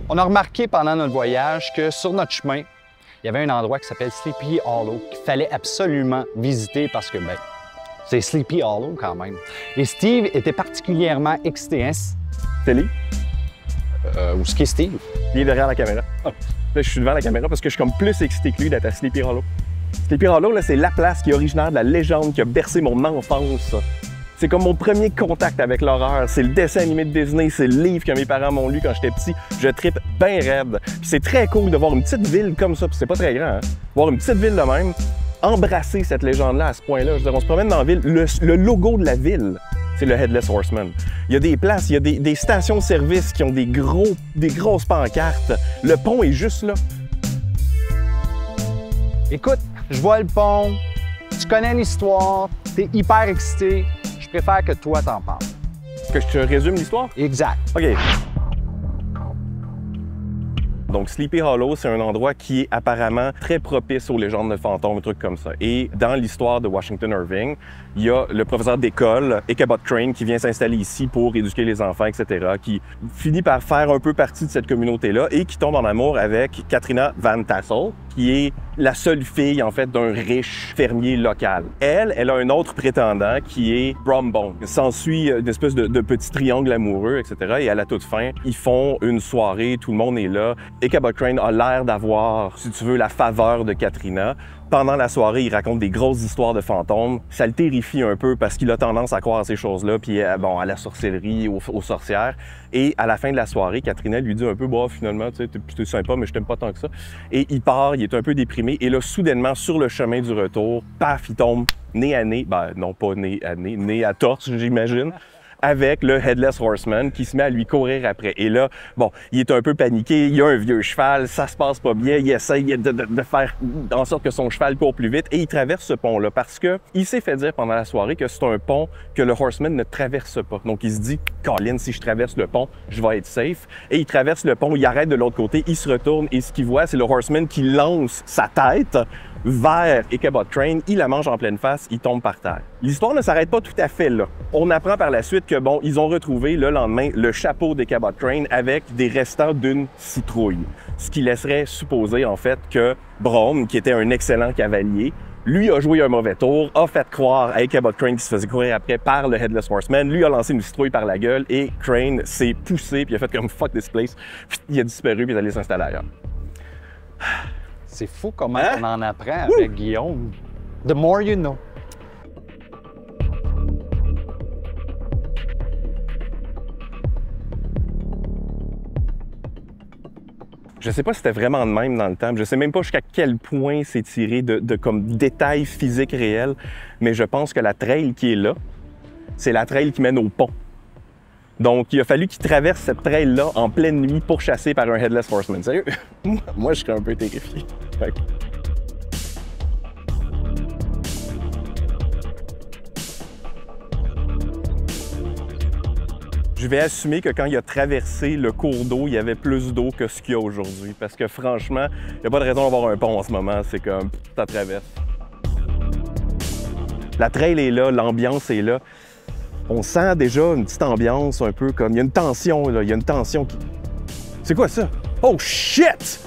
On a remarqué pendant notre voyage que sur notre chemin, il y avait un endroit qui s'appelle Sleepy Hollow qu'il fallait absolument visiter parce que, ben, c'est Sleepy Hollow quand même. Et Steve était particulièrement excité, hein? C'est lui? Où est-ce qu'est Steve? Il est derrière la caméra. Ah. Là, je suis devant la caméra parce que je suis comme plus excité que lui d'être à Sleepy Hollow. Sleepy Hollow, là, c'est la place qui est originaire de la légende qui a bercé mon enfance. C'est comme mon premier contact avec l'horreur. C'est le dessin animé de Disney, c'est le livre que mes parents m'ont lu quand j'étais petit. Je trippe bien raide. Puis c'est très cool de voir une petite ville comme ça, puis c'est pas très grand, hein? Voir une petite ville de même, embrasser cette légende-là à ce point-là. Je veux dire, on se promène dans la ville, le logo de la ville, c'est le Headless Horseman. Il y a des places, il y a des stations-service qui ont des grosses pancartes. Le pont est juste là. Écoute, je vois le pont, tu connais l'histoire, t'es hyper excité. Je préfère que toi t'en parles. Que je te résume l'histoire? Exact. OK. Donc, Sleepy Hollow, c'est un endroit qui est apparemment très propice aux légendes de fantômes, des trucs comme ça. Et dans l'histoire de Washington Irving, il y a le professeur d'école, Ichabod Crane, qui vient s'installer ici pour éduquer les enfants, etc., qui finit par faire un peu partie de cette communauté-là et qui tombe en amour avec Katrina Van Tassel, qui est la seule fille, en fait, d'un riche fermier local. Elle a un autre prétendant qui est Brombone. S'ensuit une espèce de petit triangle amoureux, etc. Et à la toute fin, ils font une soirée, tout le monde est là. Ichabod Crane a l'air d'avoir, si tu veux, la faveur de Katrina. Pendant la soirée, il raconte des grosses histoires de fantômes. Ça le terrifie un peu parce qu'il a tendance à croire à ces choses-là, puis bon, à la sorcellerie, aux sorcières. Et à la fin de la soirée, Katrina lui dit un peu, bah, finalement, tu sais, t'es sympa, mais je t'aime pas tant que ça. Et il part, il est un peu déprimé. Et là, soudainement, sur le chemin du retour, paf, il tombe nez à nez, ben non pas nez à nez, nez à torse, j'imagine, avec le Headless Horseman qui se met à lui courir après. Et là, bon, il est un peu paniqué, il y a un vieux cheval, ça se passe pas bien, il essaye de faire en sorte que son cheval court plus vite et il traverse ce pont-là parce que il s'est fait dire pendant la soirée que c'est un pont que le Horseman ne traverse pas. Donc il se dit, Colin, si je traverse le pont, je vais être safe. Et il traverse le pont, il arrête de l'autre côté, il se retourne et ce qu'il voit, c'est le Horseman qui lance sa tête vers Ichabod Crane, il la mange en pleine face, il tombe par terre. L'histoire ne s'arrête pas tout à fait là. On apprend par la suite que, bon, ils ont retrouvé le lendemain le chapeau d'Ichabod Crane avec des restants d'une citrouille. Ce qui laisserait supposer, en fait, que Brom, qui était un excellent cavalier, lui a joué un mauvais tour, a fait croire à Ichabod Crane qui se faisait courir après par le Headless Horseman, lui a lancé une citrouille par la gueule et Crane s'est poussé puis il a fait comme « fuck this place », il a disparu puis il est allé s'installer ailleurs. C'est fou comment on en apprend avec Guillaume. The more you know. Je sais pas si c'était vraiment de même dans le temps. Je sais même pas jusqu'à quel point c'est tiré de comme détails physiques réels, mais je pense que la trail qui est là, c'est la trail qui mène au pont. Donc, il a fallu qu'il traverse cette trail-là en pleine nuit pour chasser par un Headless Horseman. Sérieux? Moi, je serais un peu terrifié. Ouais. Je vais assumer que quand il a traversé le cours d'eau, il y avait plus d'eau que ce qu'il y a aujourd'hui. Parce que franchement, il n'y a pas de raison d'avoir un pont en ce moment. C'est comme, ça traverse. La trail est là, l'ambiance est là. On sent déjà une petite ambiance un peu comme... Il y a une tension, là. Il y a une tension qui... C'est quoi ça? Oh shit!